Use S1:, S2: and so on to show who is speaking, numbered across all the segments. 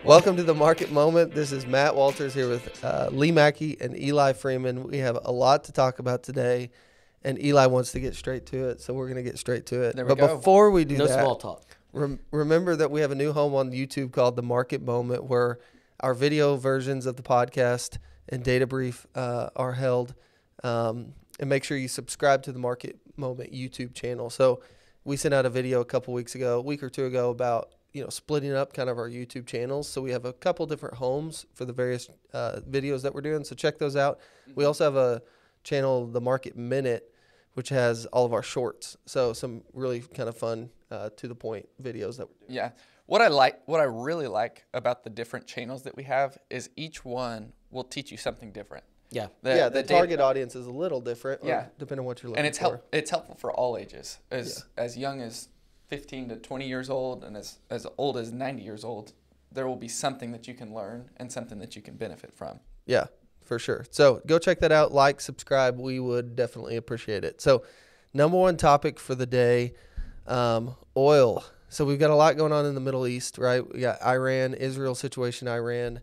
S1: Welcome to the Market Moment. This is Matt Walters here with Lee Mackey and Eli Freeman. We have a lot to talk about today, and Eli wants to get straight to it, so we're going to get straight to it.
S2: There we
S1: but
S2: go.
S1: Before we do
S3: No
S1: that,
S3: small talk.
S1: Remember that we have a new home on YouTube called The Market Moment, where our video versions of the podcast and data brief are held. And make sure you subscribe to the Market Moment YouTube channel. So we sent out a video a week or two ago about splitting up kind of our YouTube channels. So we have a couple different homes for the various videos that we're doing. So check those out. Mm-hmm. We also have a channel, The Market Minute, which has all of our shorts. So some really kind of fun, to the point videos that we're doing.
S2: Yeah. What I really like about the different channels that we have is each one will teach you something different.
S3: Yeah.
S1: The target audience is a little different.
S2: Yeah.
S1: Depending on what you're looking
S2: and
S1: for.
S2: It's helpful for all ages, as young as 15 to 20 years old and as old as 90 years old. There will be something that you can learn and something that you can benefit from.
S1: Yeah, for sure. So go check that out. Like, subscribe. We would definitely appreciate it. So number one topic for the day, oil. So we've got a lot going on in the Middle East, right? We got Iran, Israel situation. Iran,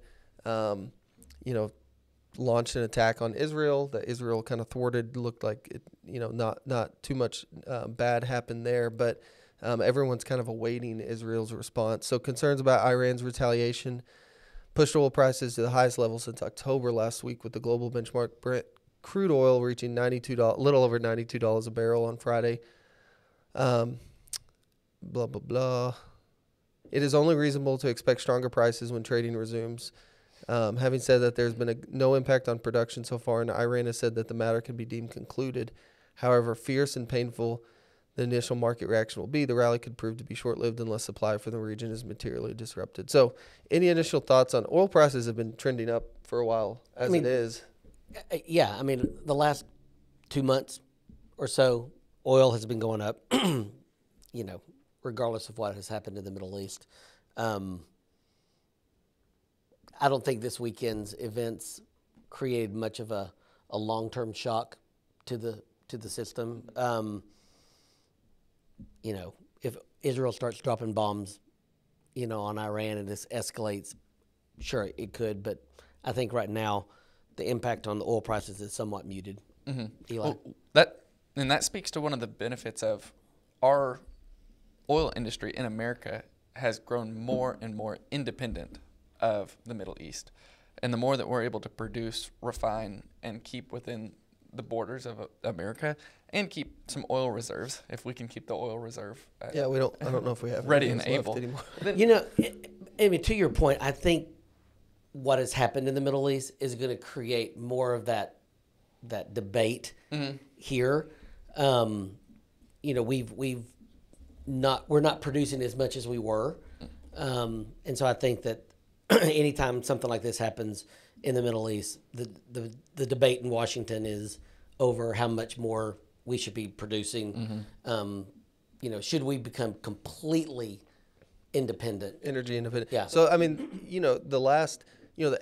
S1: launched an attack on Israel that Israel kind of thwarted. Looked like it, not too much bad happened there, but everyone's kind of awaiting Israel's response. So concerns about Iran's retaliation pushed oil prices to the highest level since October last week, with the global benchmark Brent crude oil reaching little over $92 a barrel on Friday. Blah, blah, blah. It is only reasonable to expect stronger prices when trading resumes. Having said that, there's been no impact on production so far, and Iran has said that the matter can be deemed concluded. However, fierce and painful the initial market reaction will be, the rally could prove to be short-lived unless supply for the region is materially disrupted. So any initial thoughts on oil prices? Have been trending up for a while it is.
S3: Yeah, the last 2 months or so, oil has been going up, regardless of what has happened in the Middle East. I don't think this weekend's events created much of a long-term shock to the system. If Israel starts dropping bombs, on Iran and this escalates, sure, it could. But I think right now the impact on the oil prices is somewhat muted. Mm-hmm. Eli?
S2: Well, that speaks to one of the benefits of our oil industry in America has grown more and more independent of the Middle East. And the more that we're able to produce, refine, and keep within the borders of America, and keep some oil reserves, if we can keep the oil reserve.
S1: I don't know if we have
S2: ready and able
S1: anymore.
S3: To your point, I think what has happened in the Middle East is going to create more of that debate here. We're not producing as much as we were, and so I think that anytime something like this happens in the Middle East, the debate in Washington is over how much more we should be producing. Mm-hmm. Should we become completely independent?
S1: Energy independent.
S3: Yeah.
S1: So, the last, the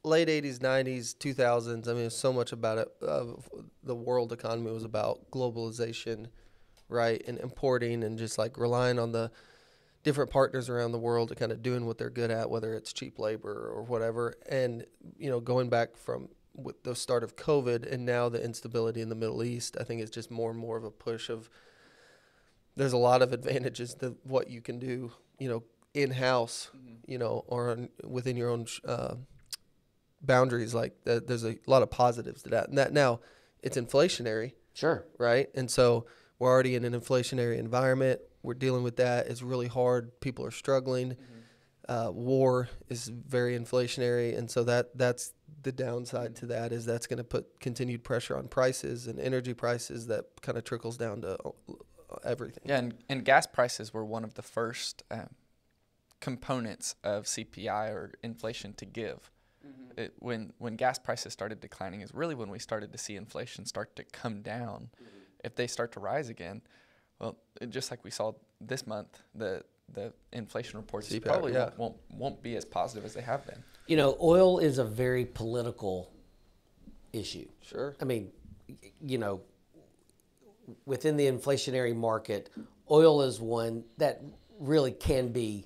S1: late 80s, 90s, 2000s, so much about it, the world economy was about globalization, right? And importing and just like relying on the different partners around the world to kind of doing what they're good at, whether it's cheap labor or whatever. And, going back from with the start of COVID and now the instability in the Middle East, I think it's just more and more of a push of, there's a lot of advantages to what you can do, in-house, or within your own boundaries. Like there's a lot of positives to that. And that now it's inflationary.
S3: Sure.
S1: Right. And so we're already in an inflationary environment. We're dealing with that. It's really hard. People are struggling. Mm-hmm. War is very inflationary. And so that's the downside to that, is that's going to put continued pressure on prices and energy prices that kind of trickles down to everything.
S2: Yeah, and gas prices were one of the first components of CPI or inflation to give. Mm-hmm. When gas prices started declining is really when we started to see inflation start to come down. Mm-hmm. If they start to rise again, well, just like we saw this month, the inflation reports
S1: CPI,
S2: probably won't be as positive as they have been.
S3: Oil is a very political issue.
S1: Sure.
S3: Within the inflationary market, oil is one that really can be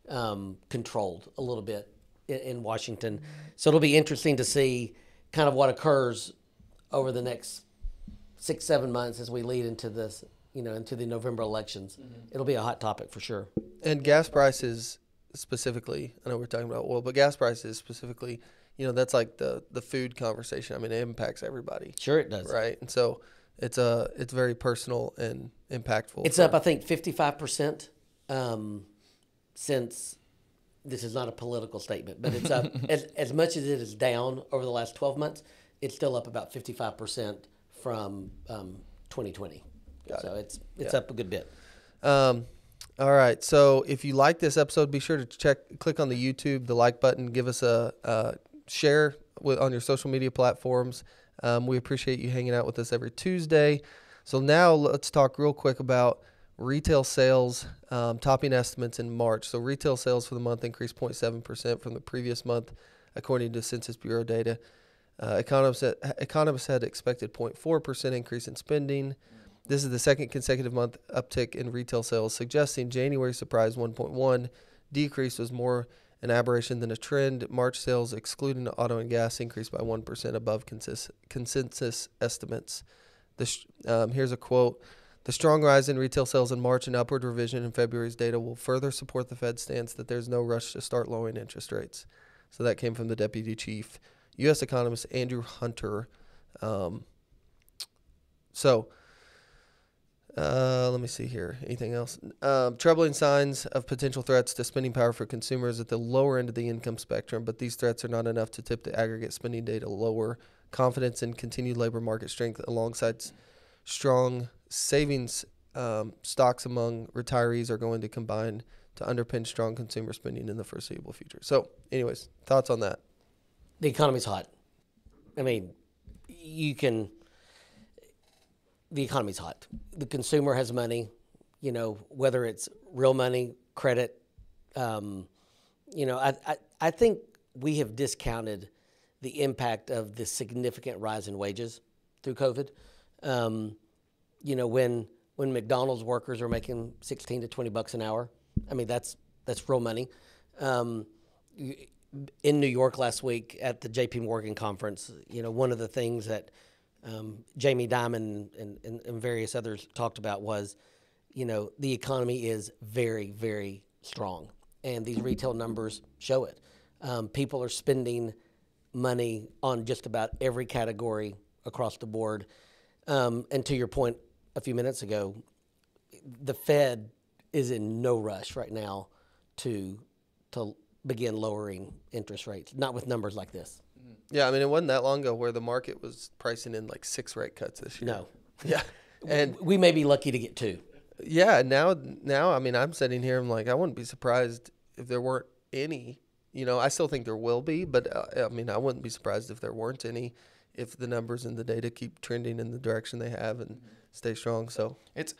S3: controlled a little bit in Washington. So it'll be interesting to see kind of what occurs over the next 6-7 months as we lead into this, into the November elections. It'll be a hot topic for sure.
S1: And gas prices specifically, I know we're talking about oil, but gas prices specifically, that's like the food conversation. I mean, it impacts everybody.
S3: Sure it does.
S1: Right. And so it's very personal and impactful.
S3: It's up, I think, 55% since, this is not a political statement, but it's up as much as it is down over the last 12 months, it's still up about 55% from 2020. So it's up a good bit.
S1: All right. So if you like this episode, be sure to click on the YouTube, the like button, give us a share on your social media platforms. We appreciate you hanging out with us every Tuesday. So now let's talk real quick about retail sales topping estimates in March. So retail sales for the month increased 0.7% from the previous month, according to Census Bureau data. Economists had expected 0.4% increase in spending. This is the second consecutive month uptick in retail sales, suggesting January surprise 1.1 decrease was more an aberration than a trend. March sales, excluding auto and gas, increased by 1% above consensus estimates. Here's a quote. The strong rise in retail sales in March and upward revision in February's data will further support the Fed's stance that there's no rush to start lowering interest rates. So that came from the deputy chief, U.S. economist Andrew Hunter. Let me see here. Anything else? Troubling signs of potential threats to spending power for consumers at the lower end of the income spectrum, but these threats are not enough to tip the aggregate spending data lower. Confidence in continued labor market strength alongside strong savings stocks among retirees are going to combine to underpin strong consumer spending in the foreseeable future. So, anyways, thoughts on that?
S3: The economy's hot. I mean, the economy's hot. The consumer has money, whether it's real money, credit. I think we have discounted the impact of the significant rise in wages through COVID. When McDonald's workers are making $16 to $20 an hour, I mean, that's real money. In New York last week at the JP Morgan conference, one of the things that Jamie Dimon and various others talked about was, the economy is very, very strong. And these retail numbers show it. People are spending money on just about every category across the board. And to your point a few minutes ago, the Fed is in no rush right now to begin lowering interest rates, not with numbers like this.
S1: Yeah, I mean, it wasn't that long ago where the market was pricing in like 6 rate cuts this year.
S3: No.
S1: Yeah. And
S3: we may be lucky to get 2.
S1: Yeah, now, I mean, I'm sitting here, I'm like, I wouldn't be surprised if there weren't any. I still think there will be, but I mean, I wouldn't be surprised if there weren't any, if the numbers and the data keep trending in the direction they have and stay strong. So
S2: it's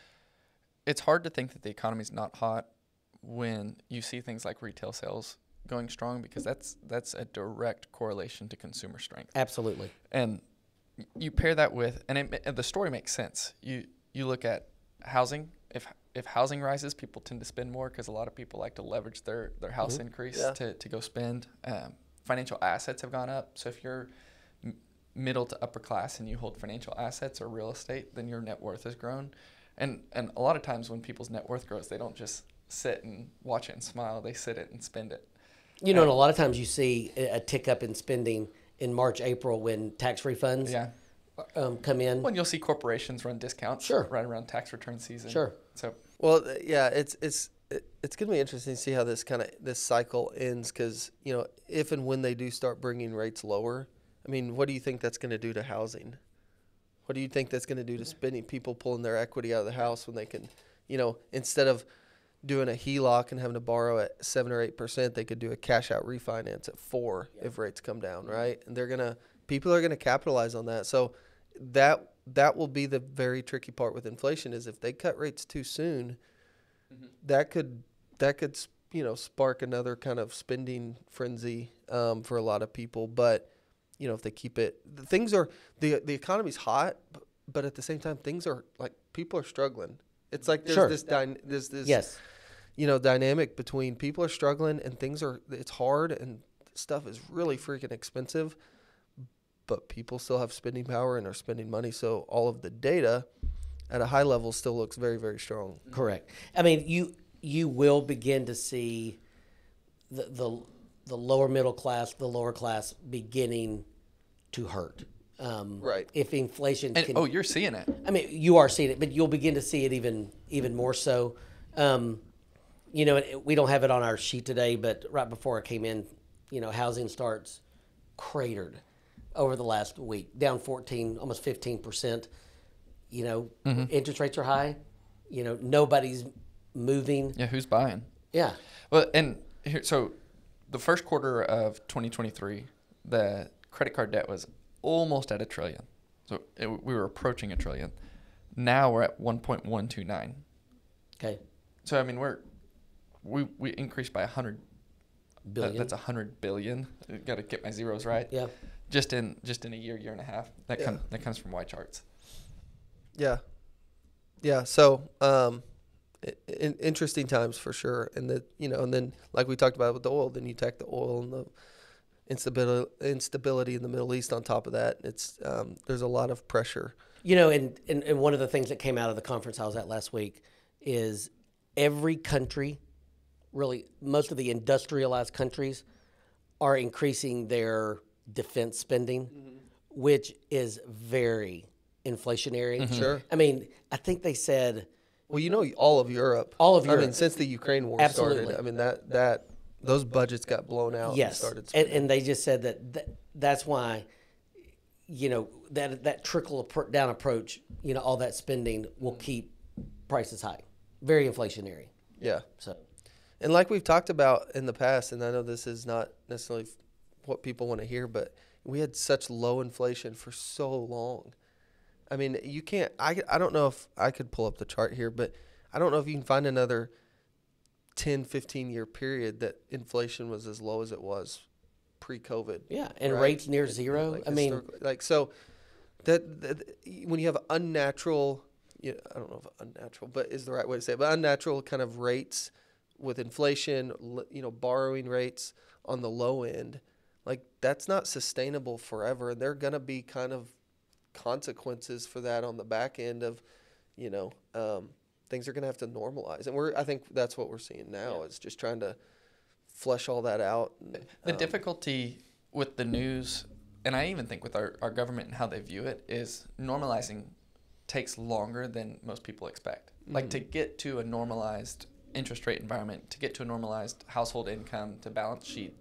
S2: hard to think that the economy's not hot when you see things like retail sales going strong, because that's a direct correlation to consumer strength.
S3: Absolutely.
S2: And you pair that with, and the story makes sense. You look at housing. If housing rises, people tend to spend more because a lot of people like to leverage their house increase to go spend. Financial assets have gone up. So if you're middle to upper class and you hold financial assets or real estate, then your net worth has grown. And a lot of times when people's net worth grows, they don't just sit and watch it and smile. They sit it and spend it.
S3: And a lot of times you see a tick up in spending in March, April when tax refunds come in.
S2: Well, and you'll see corporations run discounts right around tax return season.
S3: Sure.
S2: So,
S1: well, yeah, it's going to be interesting to see how this cycle ends, because if and when they do start bringing rates lower, I mean, what do you think that's going to do to housing? What do you think that's going to do to spending? People pulling their equity out of the house when they can, instead of doing a HELOC and having to borrow at 7 or 8%, they could do a cash out refinance at 4% if rates come down, right? And people are gonna capitalize on that. So that will be the very tricky part with inflation, is if they cut rates too soon, that could spark another kind of spending frenzy for a lot of people. But if they keep it, the economy's hot, but at the same time things are like, people are struggling. It's like there's this yes. dynamic between people are struggling and it's hard and stuff is really freaking expensive, but people still have spending power and are spending money. So all of the data at a high level still looks very, very strong.
S3: Correct. I mean, you will begin to see the lower middle class, the lower class beginning to hurt.
S1: Right.
S3: If inflation
S2: And, you're seeing it.
S3: I mean, you are seeing it, but you'll begin to see it even more so. We don't have it on our sheet today, but right before I came in, housing starts cratered over the last week, down 14, almost 15%. Interest rates are high. Nobody's moving.
S2: Yeah, who's buying?
S3: Yeah.
S2: Well, and here, so the first quarter of 2023, the credit card debt was almost at $1 trillion. So we were approaching $1 trillion. Now we're at 1.129.
S3: Okay.
S2: So I mean, we increased by 100
S3: billion.
S2: That's 100 billion. Got to get my zeros right.
S3: Yeah.
S2: Just in a year and a half. That comes from Y charts.
S1: Yeah. Yeah. So, interesting times for sure. And and then like we talked about with the oil, then you tack the oil and the instability in the Middle East on top of that. It's, there's a lot of pressure.
S3: And one of the things that came out of the conference I was at last week is every country, really most of the industrialized countries, are increasing their defense spending, which is very inflationary.
S1: Sure.
S3: I mean, I think they said...
S1: Well, all of Europe.
S3: All of Europe.
S1: I mean, since the Ukraine war
S3: Absolutely.
S1: started, I mean, that those budgets got blown out and
S3: Yes,
S1: started spending.
S3: and they just said that's why, that trickle down approach, all that spending will keep prices high, very inflationary.
S1: Yeah.
S3: So,
S1: And like we've talked about in the past, and I know this is not necessarily what people want to hear, but we had such low inflation for so long. I mean, you can't, I don't know if I could pull up the chart here, but I don't know if you can find another 10, 15-year period that inflation was as low as it was pre-COVID.
S3: yeah, and
S1: right?
S3: rates near zero.
S1: Like
S3: I mean,
S1: so that when you have unnatural, I don't know if unnatural, but is the right way to say it, but unnatural kind of rates with inflation, borrowing rates on the low end, like that's not sustainable forever. And there are going to be kind of consequences for that on the back end of, things are going to have to normalize. And I think that's what we're seeing now is just trying to flesh all that out. And,
S2: the difficulty with the news, and I even think with our government and how they view it, is normalizing takes longer than most people expect. Like to get to a normalized interest rate environment, to get to a normalized household income, to balance sheet,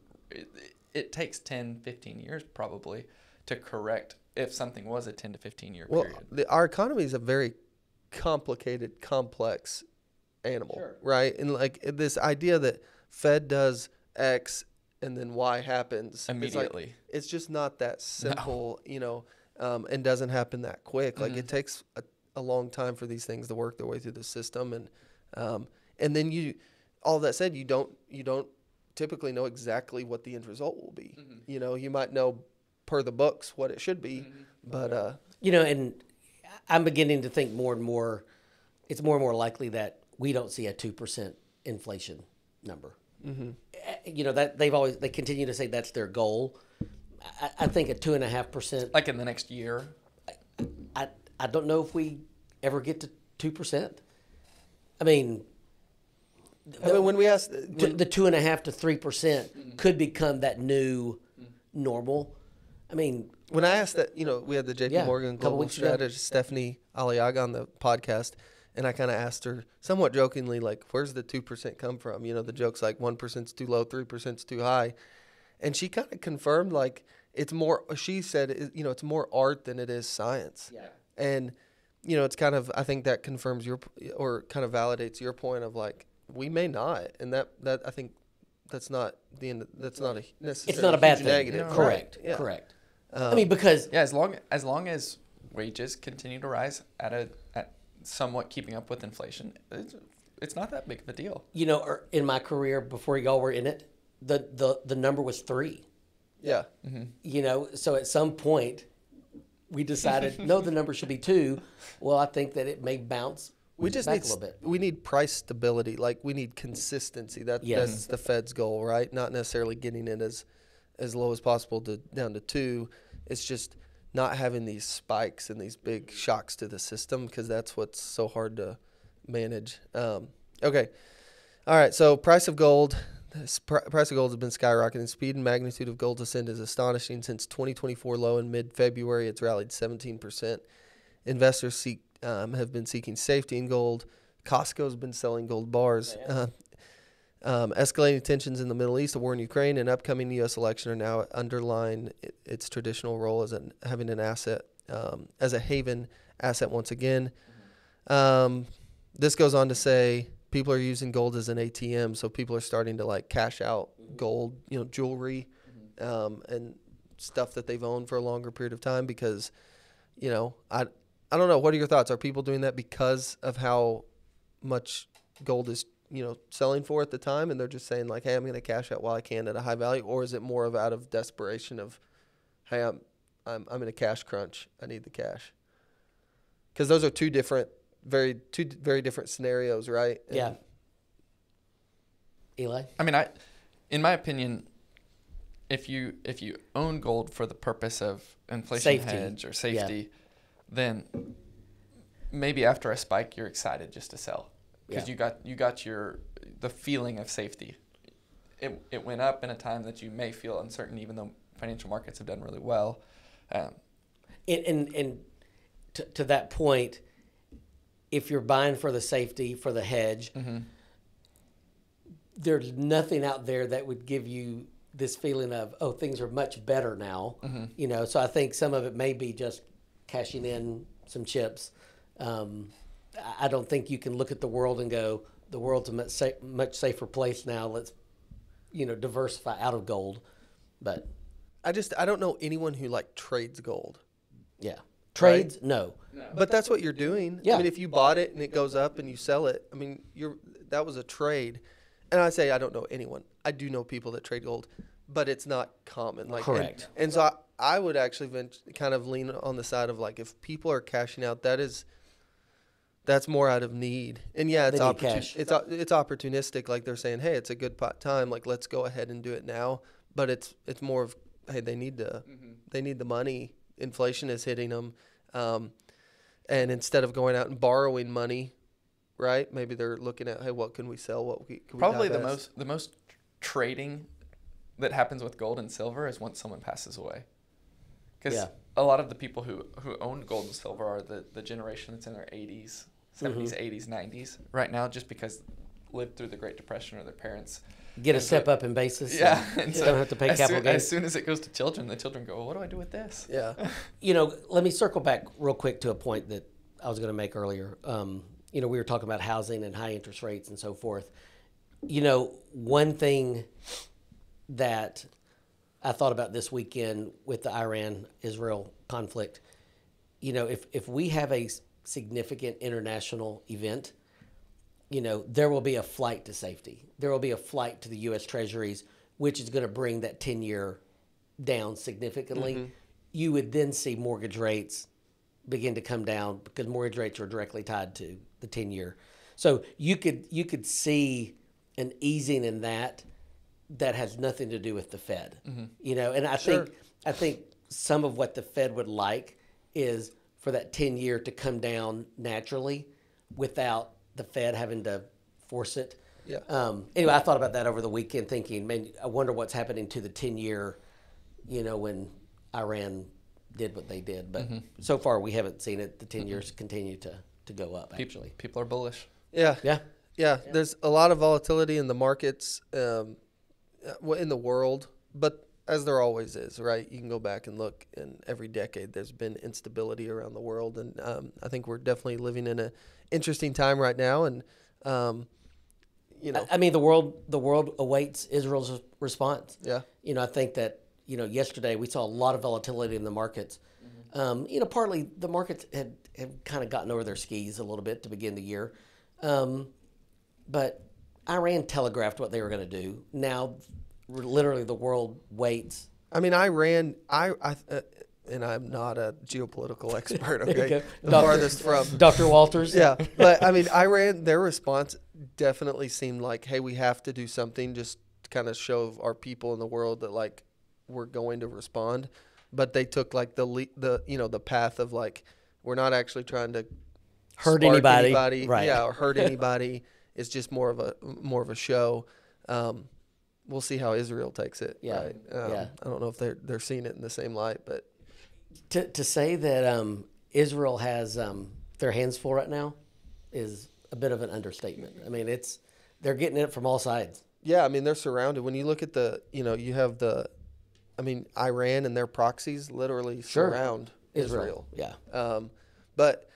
S2: it takes 10, 15 years probably to correct if something was a 10 to 15 year period.
S1: Our economy is a very complicated, complex animal,
S3: Sure.
S1: right? And like this idea that Fed does X and then Y happens
S2: Immediately.
S1: It's just not that simple, and doesn't happen that quick. Like it takes a long time for these things to work their way through the system, and then all that said, you don't typically know exactly what the end result will be. You might know per the books what it should be, but
S3: and I'm beginning to think more and more, it's more and more likely that we don't see a 2% inflation number. That they continue to say that's their goal. I think a 2.5%.
S2: Like in the next year.
S3: I don't know if we ever get to 2%. I mean,
S1: when we asked
S3: the 2.5 to 3% could become that new normal. I mean,
S1: when I asked that, we had the JP Morgan global
S3: weeks ago.
S1: strategist Stephanie Aliaga on the podcast, and I kind of asked her somewhat jokingly, like, where's the 2% come from? The joke's like 1%'s too low, 3%'s too high. And she kind of confirmed, like, it's more, she said, it's more art than it is science.
S3: Yeah.
S1: And, it's kind of, I think that confirms or kind of validates your point of like, we may not. And that I think that's not the end. That's not a necessarily
S3: it's not a bad thing.
S1: negative.
S3: Correct.
S1: Right. Yeah.
S3: Correct. I mean, because
S2: as long as wages continue to rise at somewhat keeping up with inflation, it's not that big of a deal.
S3: In my career before y'all were in it, the number was 3.
S1: Yeah.
S3: So at some point we decided no, the number should be 2. Well, I think that it may bounce
S1: We just
S3: back
S1: need
S3: a little bit.
S1: we need price stability. Like we need consistency.
S3: Yes.
S1: That's the Fed's goal, right? Not necessarily getting it as low as possible down to 2. It's just not having these spikes and these big shocks to the system, because that's what's so hard to manage. Okay. All right. So price of gold. Price of gold has been skyrocketing. The speed and magnitude of gold's ascent is astonishing. Since 2024 low in mid-February, it's rallied 17%. Investors have been seeking safety in gold. Costco's been selling gold bars. Escalating tensions in the Middle East, the war in Ukraine, and upcoming U.S. election are now underlying its traditional role as having an asset, as a haven asset once again. This goes on to say people are using gold as an ATM, so people are starting to like cash out gold, jewelry, and stuff that they've owned for a longer period of time because, I don't know. What are your thoughts? Are people doing that because of how much gold is, selling for at the time, and they're just saying like, hey, I'm going to cash out while I can at a high value, or is it more of out of desperation of, hey, I'm in a cash crunch, I need the cash? Because those are two very different scenarios, right?
S3: Yeah. Eli?
S2: I mean, in my opinion, if you own gold for the purpose of inflation hedge or safety, then maybe after a spike you're excited just to sell because you got the feeling of safety. It went up in a time that you may feel uncertain, even though financial markets have done really well.
S3: And to that point, if you're buying for the safety, for the hedge, there's nothing out there that would give you this feeling of, oh, things are much better now. So I think some of it may be just cashing in some chips. I don't think you can look at the world and go, the world's a much safer place now. Let's, diversify out of gold. But
S1: I don't know anyone who like trades gold.
S3: Yeah. Trades? Right? No.
S1: But that's what you're doing.
S3: Yeah.
S1: I mean, if you bought it and it goes up and you sell it, I mean, that was a trade. And I say I don't know anyone. I do know people that trade gold, but it's not common.
S3: Correct.
S1: And so I would actually kind of lean on the side of like, if people are cashing out, that's more out of need. And yeah, it's opportunistic. Like they're saying, hey, it's a good time. Like, let's go ahead and do it now. But it's more of, hey, they need the money. Inflation is hitting them. And instead of going out and borrowing money, right? Maybe they're looking at, hey, what can we sell? What can we
S2: probably
S1: divest?
S2: the most trading that happens with gold and silver is once someone passes away. Because a lot of the people who own gold and silver are the generation that's in their 80s, 70s, 80s, 90s right now, just because lived through the Great Depression or their parents.
S3: Get a step up in basis.
S2: Yeah. And so
S3: don't have to pay capital gains.
S2: As soon as it goes to children, the children go, well, what do I do with this?
S1: Yeah.
S3: Let me circle back real quick to a point that I was going to make earlier. We were talking about housing and high interest rates and so forth. One thing that I thought about this weekend with the Iran-Israel conflict, if we have a significant international event, there will be a flight to safety. There will be a flight to the U.S. Treasuries, which is going to bring that 10-year down significantly. You would then see mortgage rates begin to come down because mortgage rates are directly tied to the 10-year. So you could see an easing in that has nothing to do with the Fed. And I think some of what the Fed would like is for that 10-year to come down naturally without the Fed having to force it.
S1: Yeah.
S3: Anyway, I thought about that over the weekend thinking, man, I wonder what's happening to the 10-year, when Iran did what they did. But so far we haven't seen it. The 10 years continue to go up, actually.
S2: People are bullish.
S1: Yeah.
S3: Yeah.
S1: Yeah. There's a lot of volatility in the markets, in the world, but as there always is, right? You can go back and look, in every decade there's been instability around the world. And I think we're definitely living in an interesting time right now. And,
S3: I mean, the world awaits Israel's response.
S1: Yeah.
S3: I think that, yesterday we saw a lot of volatility in the markets. Partly the markets have kind of gotten over their skis a little bit to begin the year. But Iran telegraphed what they were going to do. Now, literally, the world waits.
S1: I mean, Iran, and I'm not a geopolitical expert. Okay,
S3: go.
S1: the farthest from.
S3: Dr. Walters.
S1: Yeah, but I mean, Iran, their response definitely seemed like, hey, we have to do something, just to kind of show our people in the world that like we're going to respond. But they took like the path of like, we're not actually trying to
S3: Hurt
S1: spark
S3: anybody. Right.
S1: Yeah, or hurt anybody. It's just more of a show. We'll see how Israel takes it.
S3: Yeah.
S1: Right?
S3: Yeah.
S1: I don't know if they're seeing it in the same light, but
S3: To say that Israel has their hands full right now is a bit of an understatement. I mean, they're getting it from all sides.
S1: yeah, I mean, they're surrounded. When you look at you have Iran and their proxies literally surround Israel.
S3: Yeah.
S1: But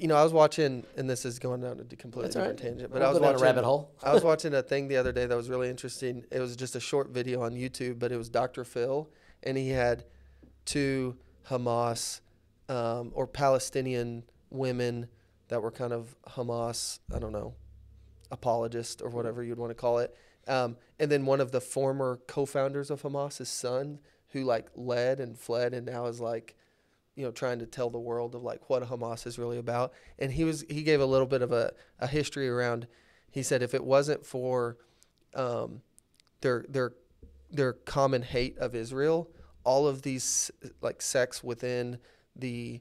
S1: I was watching, and this is going down a completely different tangent, but I was
S3: go down
S1: watching
S3: a rabbit hole.
S1: I was watching a thing the other day that was really interesting. It was just a short video on YouTube, but it was Dr. Phil, and he had two Hamas or Palestinian women that were kind of Hamas, I don't know, apologist or whatever you'd want to call it. And then one of the former co-founders of Hamas, his son, who like led and fled and now is like, trying to tell the world of like what Hamas is really about. And he gave a little bit of a history around, he said if it wasn't for their common hate of Israel, all of these like sects within the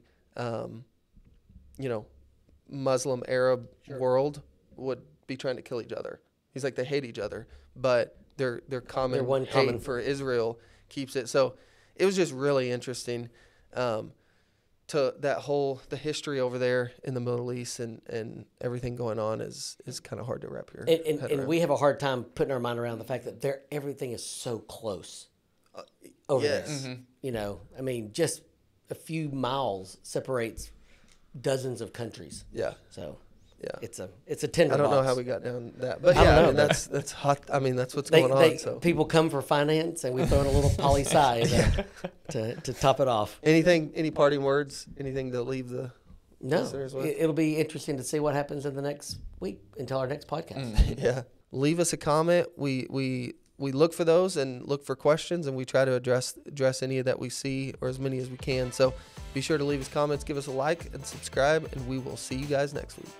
S1: Muslim Arab world would be trying to kill each other. He's like, they hate each other, but their common hate for Israel keeps it. So it was just really interesting to the history over there in the Middle East and everything going on is kind of hard to wrap your head around.
S3: And we have a hard time putting our mind around the fact that everything is so close over
S1: yes.
S3: there. I mean, just a few miles separates dozens of countries.
S1: Yeah.
S3: So
S1: yeah,
S3: it's a tender.
S1: I don't know
S3: box.
S1: how we got down that, but that's hot. I mean, that's what's going on. So
S3: people come for finance, and we throw in a little poli sci to top it off.
S1: Any parting words? Anything to leave the
S3: No,
S1: listeners with?
S3: it'll be interesting to see what happens in the next week until our next podcast.
S1: Yeah, leave us a comment. We look for those and look for questions, and we try to address any that we see or as many as we can. So be sure to leave us comments, give us a like, and subscribe, and we will see you guys next week.